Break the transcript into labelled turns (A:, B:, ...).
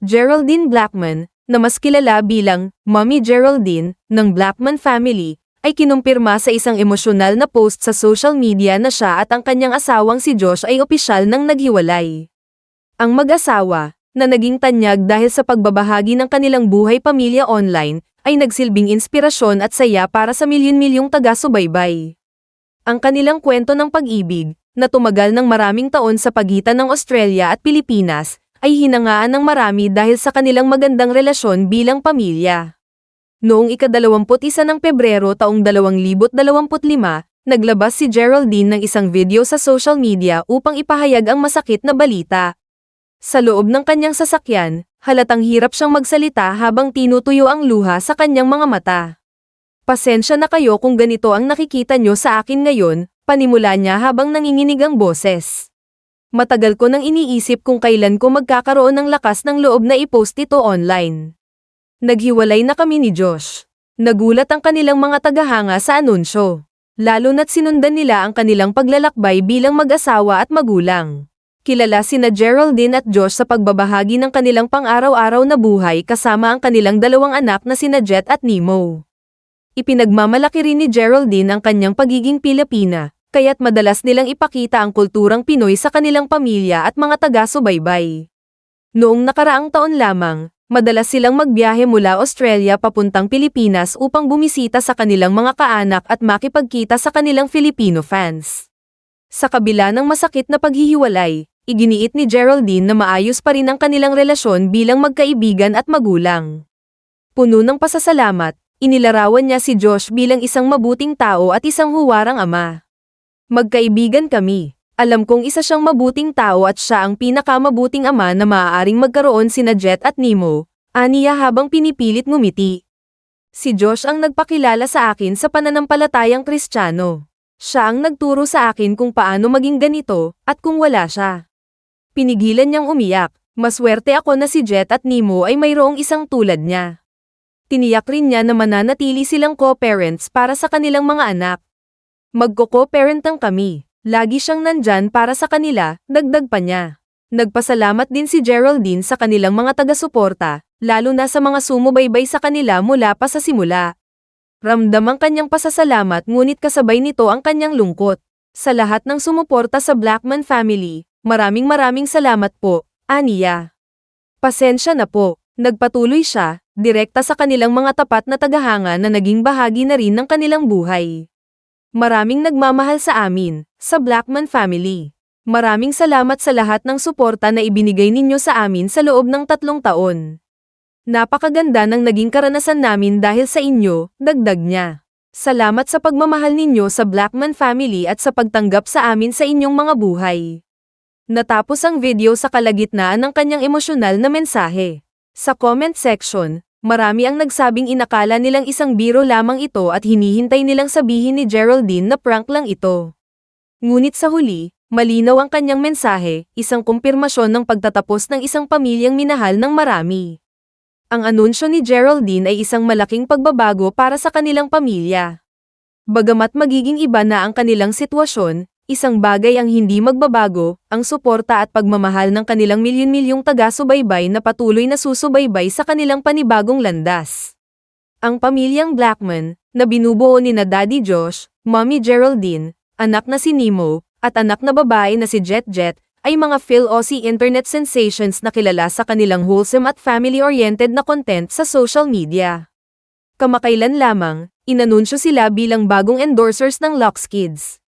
A: Geraldine Blackman, na mas kilala bilang Mommy Geraldine ng Blackman family, ay kinumpirma sa isang emosyonal na post sa social media na siya at ang kanyang asawang si Josh ay opisyal nang naghiwalay. Ang mag-asawa, na naging tanyag dahil sa pagbabahagi ng kanilang buhay pamilya online, ay nagsilbing inspirasyon at saya para sa milyon-milyong taga-subaybay. Ang kanilang kwento ng pag-ibig, na tumagal ng maraming taon sa pagitan ng Australia at Pilipinas, ay hinangaan ng marami dahil sa kanilang magandang relasyon bilang pamilya. Noong ika-21 ng Pebrero taong 2025, naglabas si Geraldine ng isang video sa social media upang ipahayag ang masakit na balita. Sa loob ng kanyang sasakyan, halatang hirap siyang magsalita habang tinutuyo ang luha sa kanyang mga mata. "Pasensya na kayo kung ganito ang nakikita nyo sa akin ngayon," panimula niya habang nanginginig ang boses. "Matagal ko nang iniisip kung kailan ko magkakaroon ng lakas ng loob na i-post ito online. Naghiwalay na kami ni Josh." Nagulat ang kanilang mga tagahanga sa anunsyo. Lalo na't sinundan nila ang kanilang paglalakbay bilang mag-asawa at magulang. Kilala sina Geraldine at Josh sa pagbabahagi ng kanilang pang-araw-araw na buhay kasama ang kanilang dalawang anak na sina Jet at Nemo. Ipinagmamalaki rin ni Geraldine ang kanyang pagiging Pilipina, kaya't madalas nilang ipakita ang kulturang Pinoy sa kanilang pamilya at mga taga-subaybay. Noong nakaraang taon lamang, madalas silang magbiyahe mula Australia papuntang Pilipinas upang bumisita sa kanilang mga kaanak at makipagkita sa kanilang Filipino fans. Sa kabila ng masakit na paghihiwalay, iginiit ni Geraldine na maayos pa rin ang kanilang relasyon bilang magkaibigan at magulang. Puno ng pasasalamat, inilarawan niya si Josh bilang isang mabuting tao at isang huwarang ama. "Magkaibigan kami. Alam kong isa siyang mabuting tao at siya ang pinakamabuting ama na maaaring magkaroon sina Jet at Nemo," aniya habang pinipilit ngumiti. "Si Josh ang nagpakilala sa akin sa pananampalatayang Kristiyano. Siya ang nagturo sa akin kung paano maging ganito, at kung wala siya." Pinigilan niyang umiyak. "Maswerte ako na si Jet at Nemo ay mayroong isang tulad niya." Tiniyak rin niya na mananatili silang co-parents para sa kanilang mga anak. "Magko-co-parentang kami. Lagi siyang nandyan para sa kanila," dagdag pa niya. Nagpasalamat din si Geraldine sa kanilang mga taga-suporta, lalo na sa mga sumubaybay sa kanila mula pa sa simula. Ramdam ang kanyang pasasalamat ngunit kasabay nito ang kanyang lungkot. "Sa lahat ng sumuporta sa Blackman family, maraming salamat po," aniya. "Pasensya na po," nagpatuloy siya, direkta sa kanilang mga tapat na tagahanga na naging bahagi na rin ng kanilang buhay. "Maraming nagmamahal sa amin, sa Blackman family. Maraming salamat sa lahat ng suporta na ibinigay ninyo sa amin sa loob ng 3 taon. Napakaganda ng naging karanasan namin dahil sa inyo," dagdag niya. "Salamat sa pagmamahal ninyo sa Blackman family at sa pagtanggap sa amin sa inyong mga buhay." Natapos ang video sa kalagitnaan ng kanyang emosyonal na mensahe. Sa comment section, marami ang nagsabing inakala nilang isang biro lamang ito at hinihintay nilang sabihin ni Geraldine na prank lang ito. Ngunit sa huli, malinaw ang kanyang mensahe, isang kumpirmasyon ng pagtatapos ng isang pamilyang minahal ng marami. Ang anunsyo ni Geraldine ay isang malaking pagbabago para sa kanilang pamilya. Bagamat magiging iba na ang kanilang sitwasyon, isang bagay ang hindi magbabago, ang suporta at pagmamahal ng kanilang milyon-milyong taga-subaybay na patuloy na susubaybay sa kanilang panibagong landas. Ang pamilyang Blackman, na binubuo ni Daddy Josh, Mommy Geraldine, anak na si Nemo, at anak na babae na si Jet, ay mga Phil-Aussie internet sensations na kilala sa kanilang wholesome at family-oriented na content sa social media. Kamakailan lamang, inanunsyo sila bilang bagong endorsers ng Lux Kids.